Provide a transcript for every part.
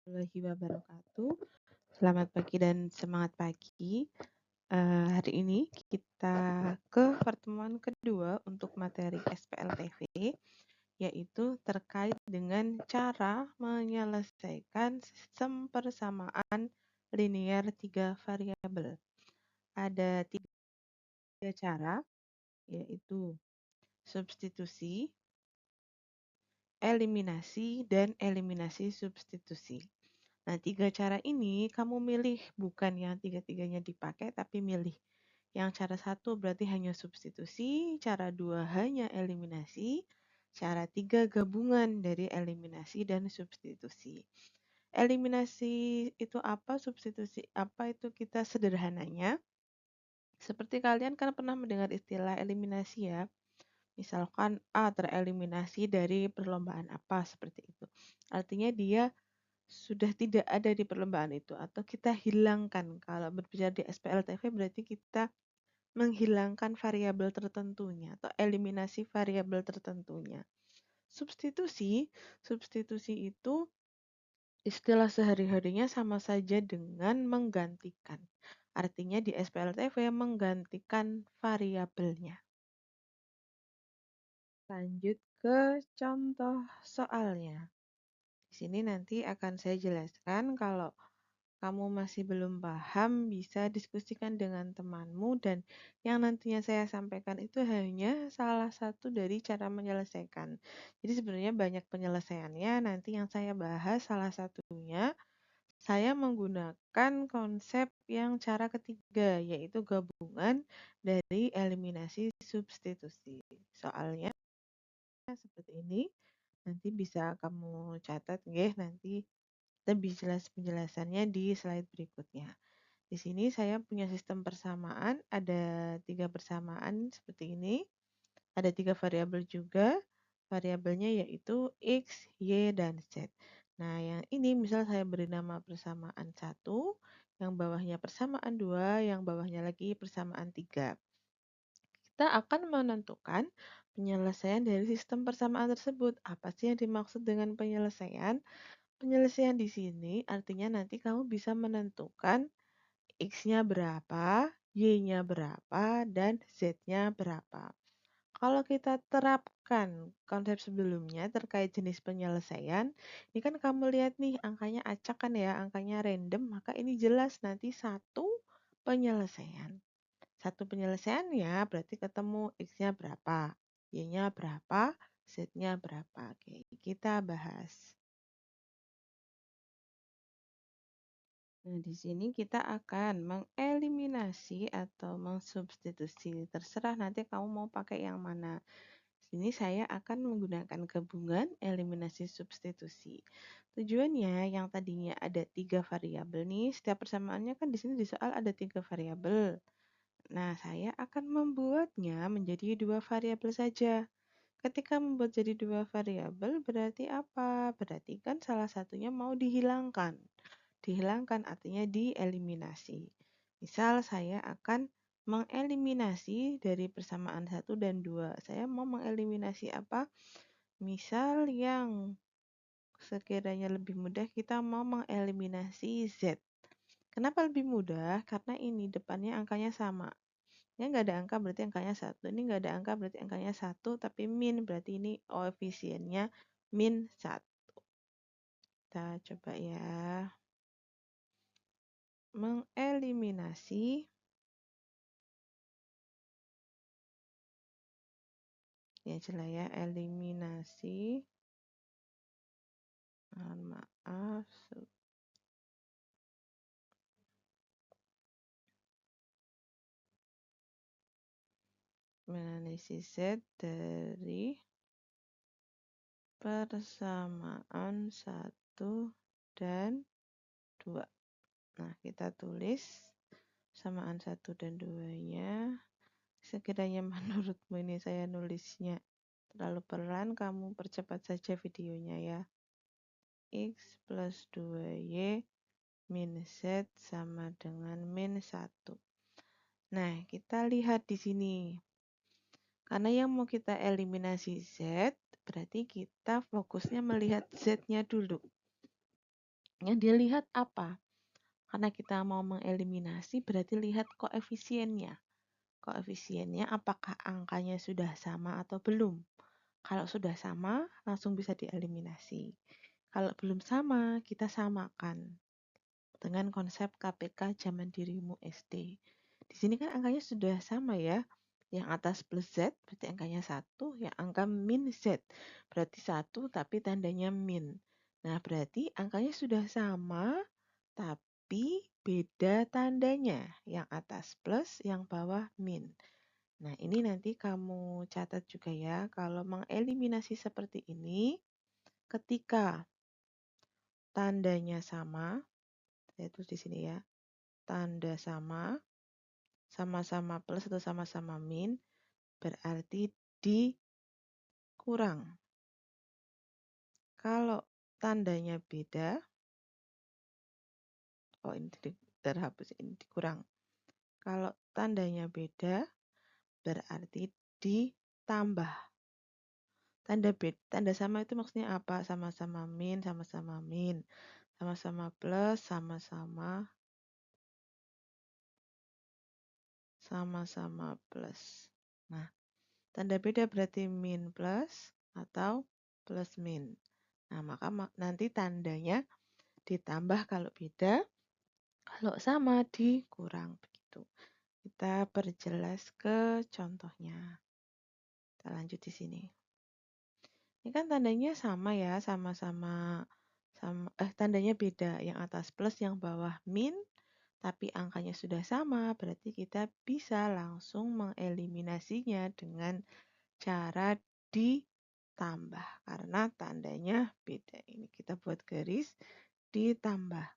Warahmatullahi wabarakatuh. Selamat pagi dan semangat pagi. Hari ini kita ke pertemuan kedua untuk materi SPLTV, yaitu terkait dengan cara menyelesaikan sistem persamaan linear 3 variabel. Ada 3 cara, yaitu substitusi, eliminasi, dan eliminasi substitusi. Nah, 3 cara ini kamu milih bukan yang tiga-tiganya dipakai, tapi milih. Yang cara 1 berarti hanya substitusi, cara 2 hanya eliminasi, cara 3 gabungan dari eliminasi dan substitusi. Eliminasi itu apa, substitusi apa itu kita sederhananya. Seperti kalian kan pernah mendengar istilah eliminasi ya. Misalkan A tereliminasi dari perlombaan apa, seperti itu. Artinya dia sudah tidak ada di perlombaan itu atau kita hilangkan. Kalau berbicara di SPLTV berarti kita menghilangkan variabel tertentunya atau eliminasi variabel tertentunya. Substitusi, substitusi itu istilah sehari-harinya sama saja dengan menggantikan. Artinya di SPLTV menggantikan variabelnya. Lanjut ke contoh soalnya. Di sini nanti akan saya jelaskan. Kalau kamu masih belum paham, bisa diskusikan dengan temanmu, dan yang nantinya saya sampaikan itu hanya salah satu dari cara menyelesaikan. Jadi sebenarnya banyak penyelesaiannya, nanti yang saya bahas salah satunya, saya menggunakan konsep yang cara ketiga, yaitu gabungan dari eliminasi substitusi. Soalnya seperti ini, nanti bisa kamu catat nanti lebih jelas penjelasannya di slide berikutnya. Di sini saya punya sistem persamaan, ada 3 persamaan seperti ini. Ada 3 variabel juga, variabelnya yaitu X, Y, dan Z. Nah, yang ini misal saya beri nama persamaan 1, yang bawahnya persamaan 2, yang bawahnya lagi persamaan 3. Kita akan menentukan penyelesaian dari sistem persamaan tersebut. Apa sih yang dimaksud dengan penyelesaian? Penyelesaian di sini artinya nanti kamu bisa menentukan X-nya berapa, Y-nya berapa, dan Z-nya berapa. Kalau kita terapkan konsep sebelumnya terkait jenis penyelesaian, ini kan kamu lihat nih angkanya acak kan ya, angkanya random, maka ini jelas nanti satu penyelesaian. Satu penyelesaiannya berarti ketemu X-nya berapa, Y-nya berapa, Z-nya berapa. Oke, kita bahas. Nah, di sini kita akan mengeliminasi atau mensubstitusi. Terserah nanti kamu mau pakai yang mana. Di sini saya akan menggunakan gabungan eliminasi substitusi. Tujuannya yang tadinya ada 3 variabel nih, setiap persamaannya kan di sini di soal ada 3 variabel. Nah, saya akan membuatnya menjadi 2 variabel saja. Ketika membuat jadi 2 variabel berarti apa? Berarti kan salah satunya mau dihilangkan. Dihilangkan artinya dieliminasi. Misal saya akan mengeliminasi dari persamaan 1 dan 2. Saya mau mengeliminasi apa? Misal yang sekiranya lebih mudah, kita mau mengeliminasi Z. Kenapa lebih mudah? Karena ini depannya angkanya sama. Ini nggak ada angka berarti angkanya 1. Ini nggak ada angka berarti angkanya 1, tapi min berarti ini koefisiennya min 1. Kita coba ya. Mengeliminasi, ya jelas ya, eliminasi, mohon maaf, menganalisis Z dari persamaan 1 dan 2. Nah, kita tulis persamaan 1 dan 2-nya. Sekiranya menurutmu ini saya nulisnya terlalu pelan, kamu percepat saja videonya ya. X plus 2Y min Z sama dengan min 1. Nah, kita lihat di sini. Karena yang mau kita eliminasi Z, berarti kita fokusnya melihat Z-nya dulu. Yang dilihat apa? Karena kita mau mengeliminasi berarti lihat koefisiennya. Koefisiennya apakah angkanya sudah sama atau belum. Kalau sudah sama, langsung bisa dieliminasi. Kalau belum sama, kita samakan dengan konsep KPK zaman dirimu SD. Di sini kan angkanya sudah sama ya. Yang atas plus Z berarti angkanya 1, yang angka min Z berarti 1 tapi tandanya min. Nah, berarti angkanya sudah sama tapi beda tandanya. Yang atas plus, yang bawah min. Nah, ini nanti kamu catat juga ya, kalau mengeliminasi seperti ini, ketika tandanya sama, saya tulis di sini ya, tanda sama, sama-sama plus atau sama-sama min, berarti dikurang. Kalau tandanya beda, oh ini terhapus, ini dikurang. Kalau tandanya beda, berarti ditambah. Tanda sama itu maksudnya apa? Sama-sama min, sama-sama min. Sama-sama plus, sama-sama plus. Nah, tanda beda berarti min plus atau plus min. Nah, maka nanti tandanya ditambah kalau beda, kalau sama dikurang begitu. Kita perjelas ke contohnya. Kita lanjut di sini. Ini kan tandanya sama ya, sama-sama tandanya beda, yang atas plus, yang bawah min, tapi angkanya sudah sama, berarti kita bisa langsung mengeliminasinya dengan cara ditambah karena tandanya beda. Ini kita buat garis ditambah.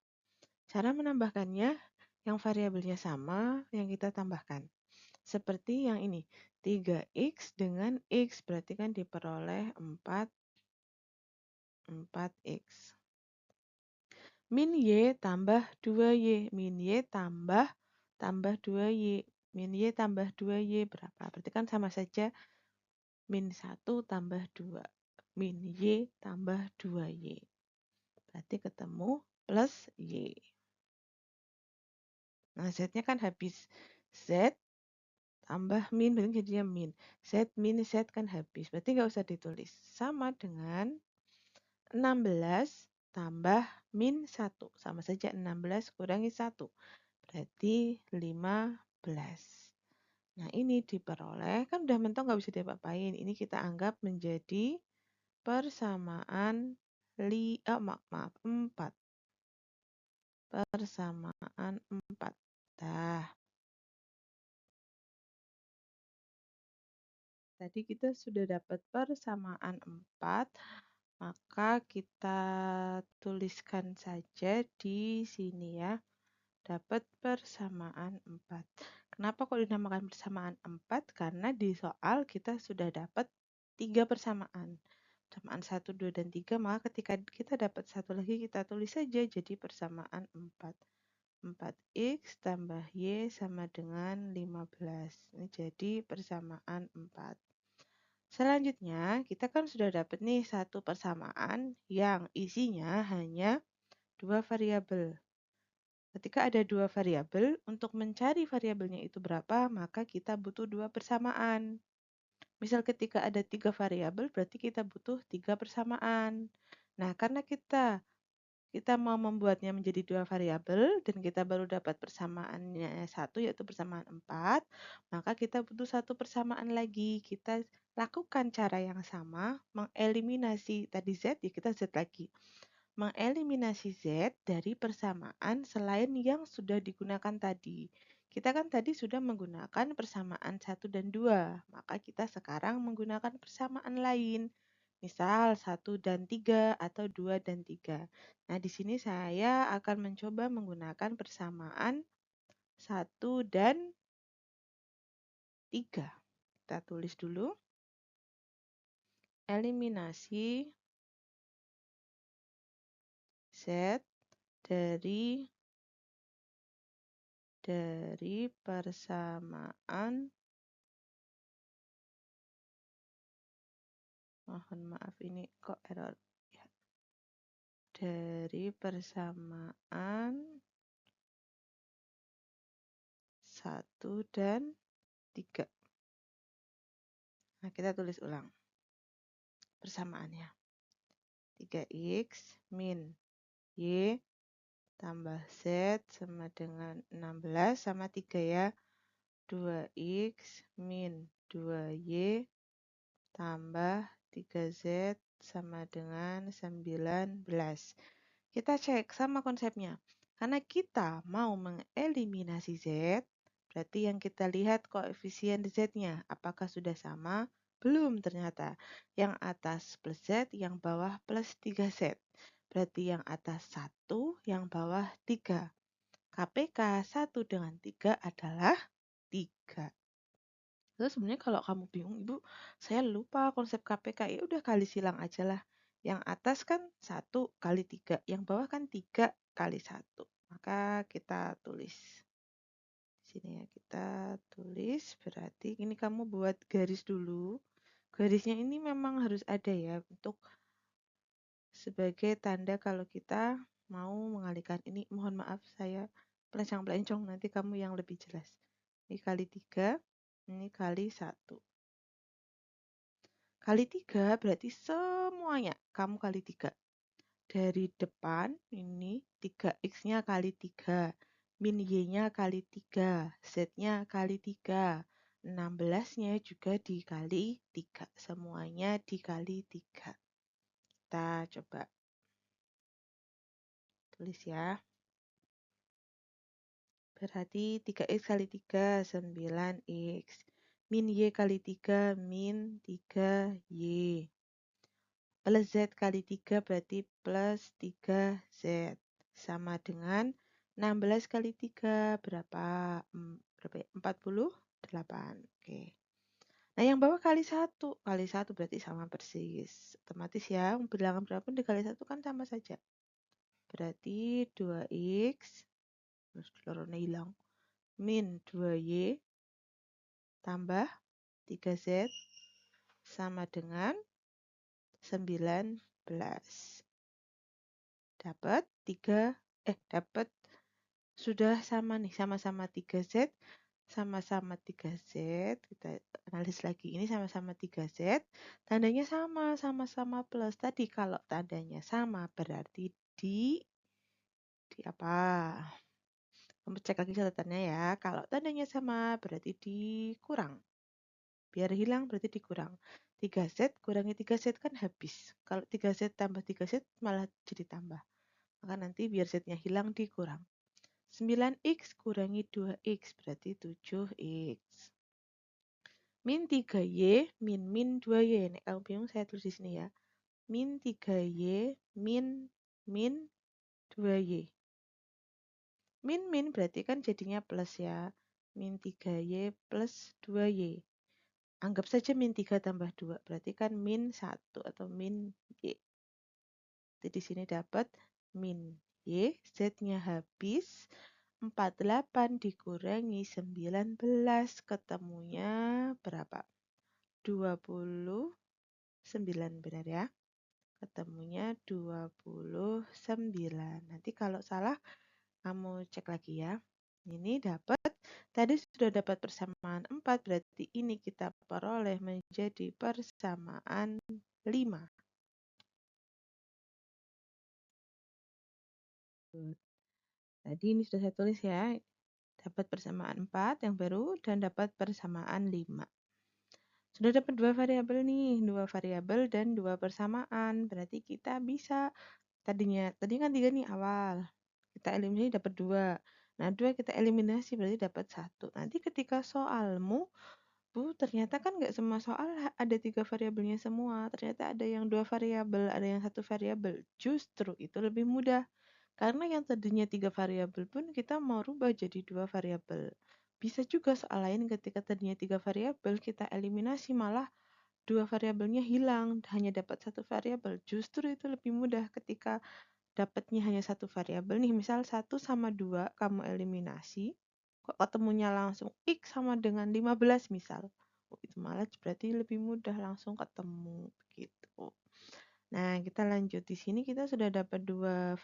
Cara menambahkannya, yang variabelnya sama, yang kita tambahkan. Seperti yang ini, 3x dengan x, berarti kan diperoleh 4x. Min y tambah 2y, min y tambah 2y, min y tambah 2y berapa? Berarti kan sama saja min 1 tambah 2, min y tambah 2y. Berarti ketemu plus y. Nah, z-nya kan habis. Z tambah min, berarti jadinya min. Z min Z kan habis, berarti nggak usah ditulis. Sama dengan 16 tambah min 1. Sama saja 16 kurangi 1. Berarti 15. Nah, ini diperoleh, kan udah mentok nggak bisa diapa-apain. Ini kita anggap menjadi persamaan 4. Persamaan 4. Dah. Tadi kita sudah dapat persamaan 4, maka kita tuliskan saja di sini ya. Dapat persamaan 4. Kenapa kok dinamakan persamaan 4? Karena di soal kita sudah dapat 3 persamaan. Persamaan 1, 2, dan 3, maka ketika kita dapat satu lagi kita tulis saja jadi persamaan 4. 4x tambah y sama dengan 15. Ini jadi persamaan 4. Selanjutnya, kita kan sudah dapat nih satu persamaan yang isinya hanya 2 variabel. Ketika ada 2 variabel, untuk mencari variabelnya itu berapa, maka kita butuh 2 persamaan. Misal ketika ada 3 variabel, berarti kita butuh 3 persamaan. Nah, karena kita mau membuatnya menjadi 2 variabel dan kita baru dapat persamaannya 1 yaitu persamaan 4, maka kita butuh satu persamaan lagi. Kita lakukan cara yang sama, mengeliminasi tadi Z, ya kita Z lagi. Mengeliminasi Z dari persamaan selain yang sudah digunakan tadi. Kita kan tadi sudah menggunakan persamaan 1 dan 2, maka kita sekarang menggunakan persamaan lain. Misal 1 dan 3 atau 2 dan 3. Nah, di sini saya akan mencoba menggunakan persamaan 1 dan 3. Kita tulis dulu. Eliminasi Z dari persamaan, mohon maaf ini kok error ya. dari persamaan 1 dan 3. Nah, kita tulis ulang persamaannya. 3x min y tambah z sama dengan 16 sama 3 ya. 2x min 2y tambah 3z sama dengan 19. Kita cek sama konsepnya. Karena kita mau mengeliminasi z, berarti yang kita lihat koefisien z-nya. Apakah sudah sama? Belum ternyata. Yang atas plus z, yang bawah plus 3z. Berarti yang atas 1, yang bawah 3. KPK 1 dengan 3 adalah 3. Terus sebenarnya kalau kamu bingung, Ibu, saya lupa konsep KPK, ya udah kali silang aja lah. Yang atas kan 1 kali 3, yang bawah kan 3 kali 1. Maka kita tulis. Di sini ya, kita tulis, berarti ini kamu buat garis dulu. Garisnya ini memang harus ada ya, untuk sebagai tanda kalau kita mau mengalihkan. Ini mohon maaf saya pelencong-pelencong, nanti kamu yang lebih jelas. Ini kali 3, ini kali 1. Kali 3 berarti semuanya kamu kali 3. Dari depan ini 3x-nya kali 3, min y-nya kali 3, z-nya kali 3, 16-nya juga dikali 3, semuanya dikali 3. Kita coba tulis ya. Berarti 3x kali 3, 9x. Min y kali 3, min 3y. Plus z kali 3 berarti plus 3z. Sama dengan 16 kali 3 berapa? Berapa ya? 48. Oke. Nah, yang bawah kali 1. Kali 1 berarti sama persis. Otomatis ya, bilangan berapapun dikali 1 kan sama saja. Berarti 2x, terus telurnya hilang, min 2y tambah 3z sama dengan 19. Dapat 3, dapat sudah sama nih, sama-sama 3z, sama-sama 3z. Kita analisis lagi, ini sama-sama 3z, tandanya sama, sama-sama plus. Tadi kalau tandanya sama berarti di apa? Kamu cek lagi catatannya ya. Kalau tandanya sama berarti dikurang. Biar hilang berarti dikurang. 3z kurangi 3z kan habis. Kalau 3z tambah 3z malah jadi tambah. Maka nanti biar z-nya hilang dikurang. 9x kurangi 2x berarti 7x. Min 3y, min 2y. Nek kamu bingung saya tulis di sini ya. Min 3y, min 2y. Min berarti kan jadinya plus ya. Min 3y plus 2y. Anggap saja min 3 tambah 2. Berarti kan min 1 atau min y. Jadi di sini dapat min y. Z-nya habis. 48 dikurangi 19. Ketemunya berapa? 29. Benar ya? Ketemunya 29. Nanti kalau salah kamu cek lagi ya. Ini dapat, tadi sudah dapat persamaan 4, berarti ini kita peroleh menjadi persamaan 5. Tadi ini sudah saya tulis ya, dapat persamaan 4 yang baru dan dapat persamaan 5. Sudah dapat 2 variabel nih, 2 variabel dan 2 persamaan, berarti kita bisa tadi kan 3 nih awal. Kita eliminasi dapat 2. Nah, 2 kita eliminasi berarti dapat 1. Nanti ketika soalmu, Bu, ternyata kan nggak semua soal ada 3 variabelnya semua. Ternyata ada yang 2 variabel, ada yang 1 variabel. Justru itu lebih mudah. Karena yang tadinya 3 variabel pun kita mau rubah jadi 2 variabel. Bisa juga soal lain ketika tadinya 3 variabel, kita eliminasi malah 2 variabelnya hilang, hanya dapat 1 variabel. Justru itu lebih mudah ketika dapatnya hanya 1 variabel nih, misal 1 sama 2 kamu eliminasi, kok ketemunya langsung X sama dengan 15 misal. Itu malah berarti lebih mudah langsung ketemu gitu. Nah, kita lanjut. Di sini kita sudah dapat dua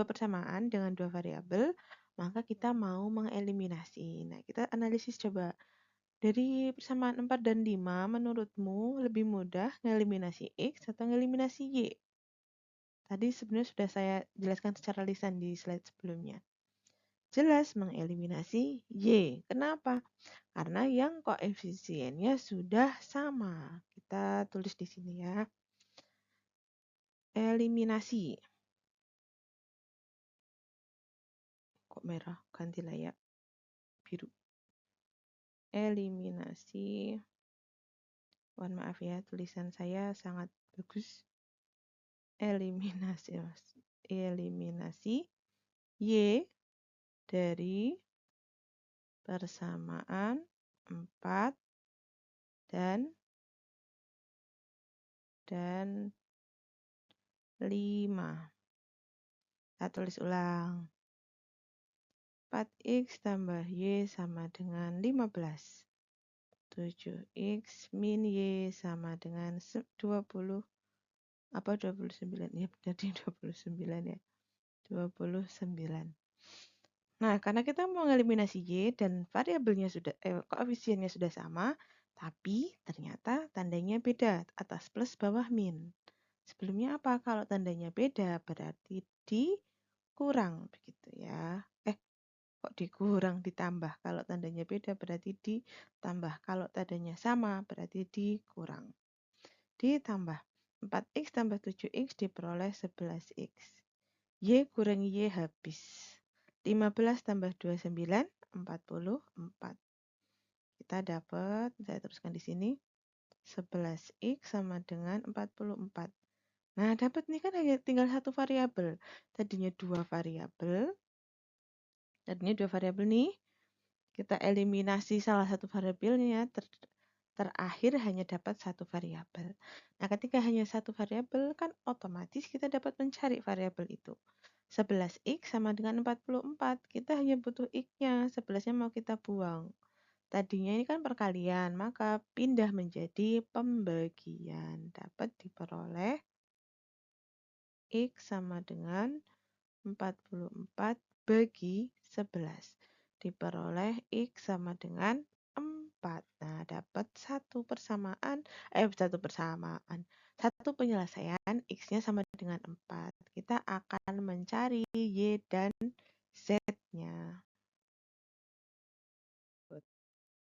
persamaan dengan dua variabel, maka kita mau mengeliminasi. Nah, kita analisis coba. Dari persamaan 4 dan 5, menurutmu lebih mudah ngeliminasi X atau ngeliminasi Y? Tadi sebenarnya sudah saya jelaskan secara lisan di slide sebelumnya. Jelas mengeliminasi Y. Kenapa? Karena yang koefisiennya sudah sama. Kita tulis di sini ya. Eliminasi. Kok merah? Gantilah ya. Biru. Eliminasi. Mohon maaf ya, tulisan saya sangat bagus. Eliminasi, Mas. Eliminasi Y dari persamaan 4 dan 5. Kita tulis ulang. 4x tambah Y sama dengan 15. 7x min Y sama dengan 20. Apa 29? Ya benar di 29 ya. 29. Nah, karena kita mau mengeliminasi Y dan variabelnya koefisiennya sudah sama, tapi ternyata tandanya beda, atas plus bawah min. Sebelumnya apa? Kalau tandanya beda berarti dikurang begitu ya. Kok dikurang ditambah? Kalau tandanya beda berarti ditambah. Kalau tandanya sama berarti dikurang. Ditambah 4x tambah 7x diperoleh 11x. Y kurang Y habis. 15 tambah 29, 44. Kita dapat, saya teruskan di sini, 11x sama dengan 44. Nah, dapat nih kan hanya tinggal satu variabel. Tadinya dua variabel nih. Kita eliminasi salah satu variabelnya, terakhir hanya dapat satu variabel. Nah, ketika hanya satu variabel kan otomatis kita dapat mencari variabel itu. 11x sama dengan 44. Kita hanya butuh x-nya, 11-nya mau kita buang. Tadinya ini kan perkalian, maka pindah menjadi pembagian. Dapat diperoleh x sama dengan 44 bagi 11. Diperoleh x sama dengan 4. Nah, dapat satu penyelesaian x-nya sama dengan 4. Kita akan mencari y dan z-nya.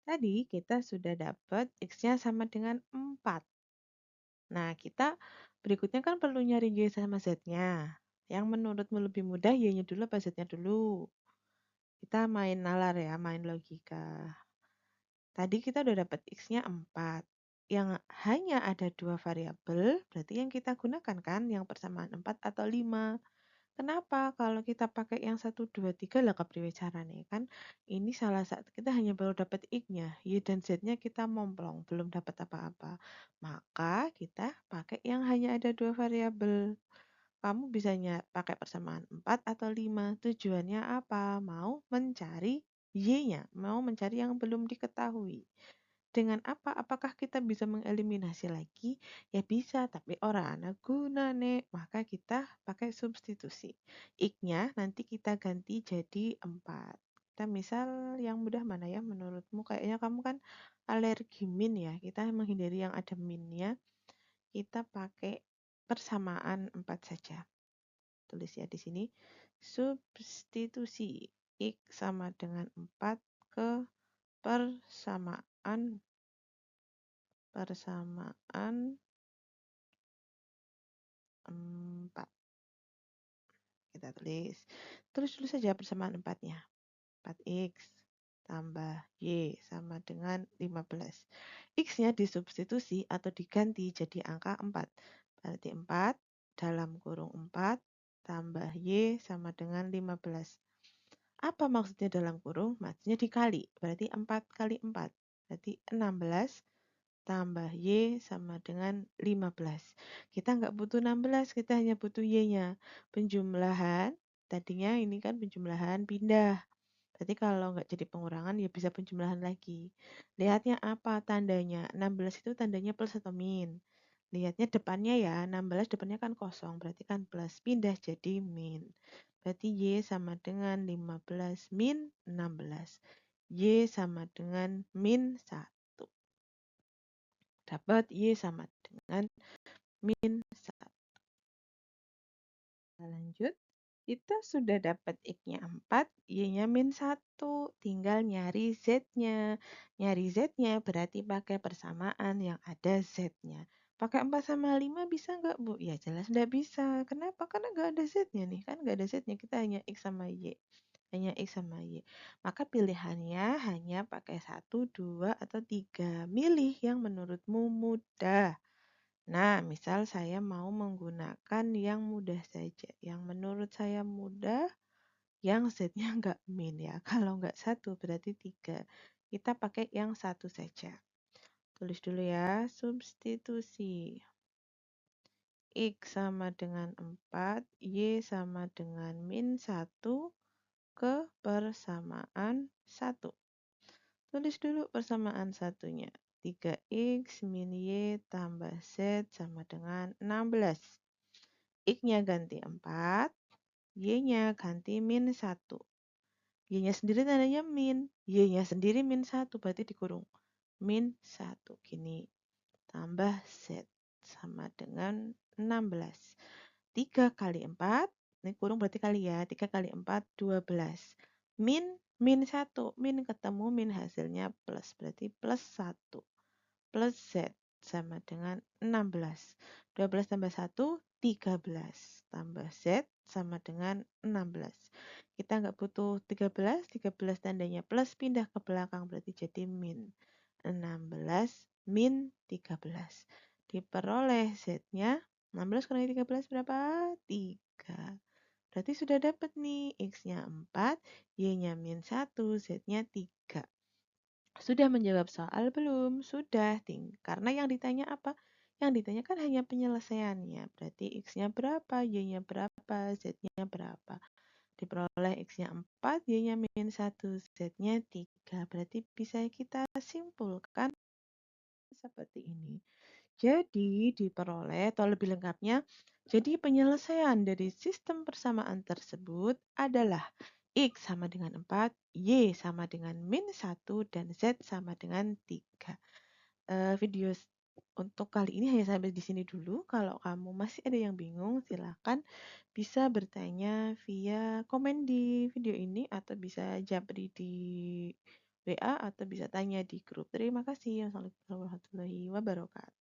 Tadi kita sudah dapat x-nya sama dengan 4. Nah, kita berikutnya kan perlu nyari y sama z-nya. Yang menurutmu lebih mudah y-nya dulu apa z-nya dulu? Kita main nalar ya, main logika. Tadi kita udah dapat x-nya 4. Yang hanya ada dua variabel, berarti yang kita gunakan kan yang persamaan 4 atau 5. Kenapa? Kalau kita pakai yang 1, 2, 3 lah kepriwe carane kan? Ini salah satu kita hanya baru dapat x-nya, y dan z-nya kita momplong, belum dapat apa-apa. Maka kita pakai yang hanya ada dua variabel. Kamu bisanya pakai persamaan 4 atau 5. Tujuannya apa? Mau mencari y-nya, mau mencari yang belum diketahui. Dengan apa? Apakah kita bisa mengeliminasi lagi? Ya bisa, tapi ora ana gunane. Maka kita pakai substitusi. X-nya nanti kita ganti jadi 4. Kita misal yang mudah mana ya menurutmu? Kayaknya kamu kan alergi min ya. Kita menghindari yang ada minnya. Kita pakai persamaan 4 saja. Tulis ya di sini. Substitusi X sama dengan 4 ke persamaan 4. Kita tulis. Terus tulis saja persamaan 4-nya. 4x tambah y sama dengan 15. X-nya disubstitusi atau diganti jadi angka 4. Berarti 4 dalam kurung 4 tambah y sama dengan 15. Apa maksudnya dalam kurung? Maksudnya dikali. Berarti 4 kali 4. Berarti 16 tambah Y sama dengan 15. Kita nggak butuh 16, kita hanya butuh Y-nya. Penjumlahan, tadinya ini kan penjumlahan pindah. Berarti kalau nggak jadi pengurangan ya bisa penjumlahan lagi. Lihatnya apa tandanya? 16 itu tandanya plus atau min? Lihatnya depannya ya, 16 depannya kan kosong, berarti kan plus. Pindah jadi min. Berarti Y sama dengan 15 min 16. Y sama dengan min 1. Dapat Y sama dengan min 1. Lanjut. Kita sudah dapat X-nya 4, Y-nya min 1. Tinggal nyari Z-nya. Nyari Z-nya berarti pakai persamaan yang ada Z-nya. Pakai 4 sama 5 bisa nggak, Bu? Ya jelas nggak bisa. Kenapa? Karena nggak ada Z-nya nih. Kan nggak ada Z-nya. Kita hanya X sama Y. Hanya X sama Y. Maka pilihannya hanya pakai 1, 2, atau 3. Milih yang menurutmu mudah. Nah, misal saya mau menggunakan yang mudah saja. Yang menurut saya mudah, yang Z-nya nggak min ya. Kalau nggak 1 berarti 3. Kita pakai yang 1 saja. Tulis dulu ya, substitusi. X sama dengan 4, Y sama dengan min 1 ke persamaan 1. Tulis dulu persamaan satunya. 3X min Y tambah Z sama dengan 16. X-nya ganti 4, Y-nya ganti min 1. Y-nya sendiri tandanya min, Y-nya sendiri min 1, berarti dikurung. Min 1, gini. Tambah Z sama dengan 16. 3 kali 4, ini kurung berarti kali ya, 3 kali 4, 12. Min 1, min ketemu, min hasilnya plus, berarti plus 1. Plus Z sama dengan 16. 12 tambah 1, 13. Tambah Z sama dengan 16. Kita nggak butuh 13, 13 tandanya plus, pindah ke belakang berarti jadi min. 16 min 13. Diperoleh Z-nya 16 kali 13 berapa? 3. Berarti sudah dapat nih, X-nya 4, Y-nya min 1, Z-nya 3. Sudah menjawab soal belum? Sudah, karena yang ditanya apa? Yang ditanya kan hanya penyelesaiannya. Berarti X-nya berapa, Y-nya berapa, Z-nya berapa. Diperoleh X-nya 4, Y-nya min 1, Z-nya 3. Berarti bisa kita simpulkan seperti ini. Jadi diperoleh atau lebih lengkapnya, jadi penyelesaian dari sistem persamaan tersebut adalah X sama dengan 4, Y sama dengan min 1, dan Z sama dengan 3. Video untuk kali ini hanya sampai di sini dulu. Kalau kamu masih ada yang bingung, silahkan bisa bertanya via komen di video ini atau bisa japri di WA atau bisa tanya di grup. Terima kasih. Wassalamualaikum warahmatullahi wabarakatuh.